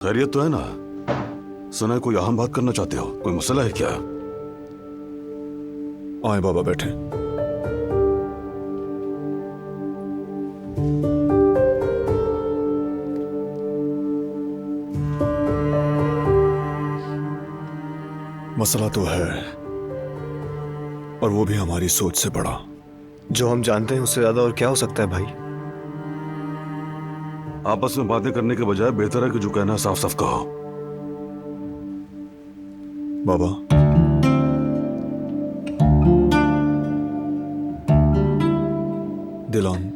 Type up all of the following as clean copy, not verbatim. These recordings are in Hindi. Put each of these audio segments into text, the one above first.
खैरियत तो है ना? सुना है कोई अहम बात करना चाहते हो, कोई मसला है क्या? आए बाबा बैठे। मसला तो है, और वो भी हमारी सोच से बड़ा। जो हम जानते हैं उससे ज्यादा और क्या हो सकता है भाई? आपस में बातें करने के बजाय बेहतर है कि जो कहना है साफ साफ कहो। बाबा, दिलान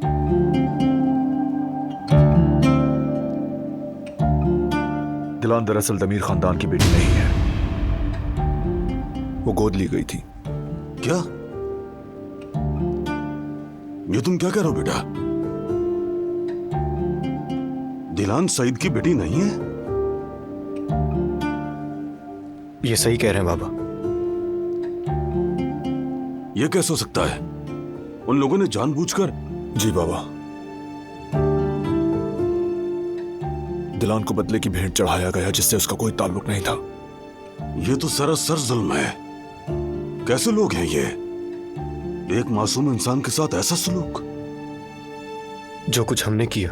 दिलान दरअसल दमीर खानदान की बेटी नहीं है। वो गोद ली गई थी। क्या? ये तुम क्या कह रहे हो बेटा? दिलान सईद की बेटी नहीं है? ये सही कह रहे हैं बाबा। ये कैसे हो सकता है? उन लोगों ने जानबूझकर। जी बाबा, दिलान को बदले की भेंट चढ़ाया गया जिससे उसका कोई ताल्लुक नहीं था। ये तो सरासर जुल्म है। कैसे लोग हैं ये? एक मासूम इंसान के साथ ऐसा सलूक? जो कुछ हमने किया,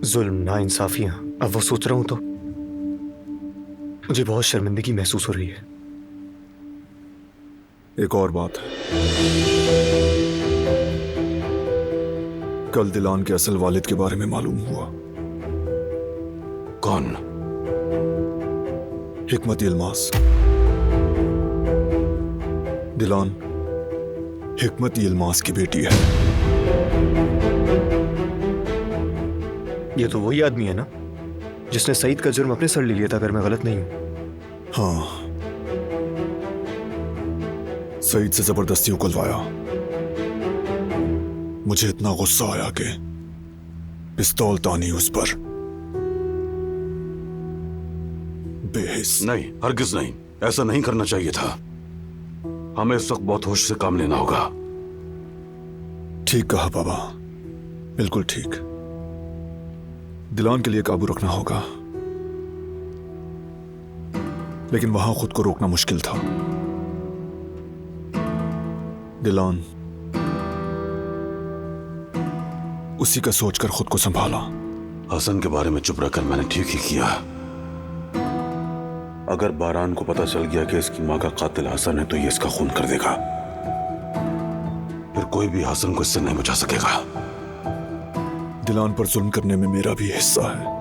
जुल्म, नाइंसाफियां, अब वो सोच रहा हूं तो मुझे बहुत शर्मिंदगी महसूस हो रही है। एक और बात है, कल दिलान के असल वालिद के बारे में मालूम हुआ। कौन? हिकमत इल्मास। दिलान हिकमत इल्मास की बेटी है। ये तो वही आदमी है ना जिसने सईद का जुर्म अपने सर ले लिया था, अगर मैं गलत नहीं हूं। हाँ, सईद से जबरदस्ती उकलवाया। मुझे इतना गुस्सा आया कि पिस्तौल तानी उस पर। बेहिस। नहीं, हरगिज नहीं। ऐसा नहीं करना चाहिए था। हमें इस वक्त बहुत होश से काम लेना होगा। ठीक कहा बाबा, बिल्कुल ठीक। दिलान के लिए काबू रखना होगा, लेकिन वहां खुद को रोकना मुश्किल था। दिलान उसी का सोचकर खुद को संभाला। हसन के बारे में चुप रहकर मैंने ठीक ही किया। अगर बारान को पता चल गया कि इसकी मां का कातिल हसन है तो ये इसका खून कर देगा। फिर कोई भी हसन को इससे नहीं बचा सकेगा। दिलान पर जुल्म करने में मेरा भी हिस्सा है।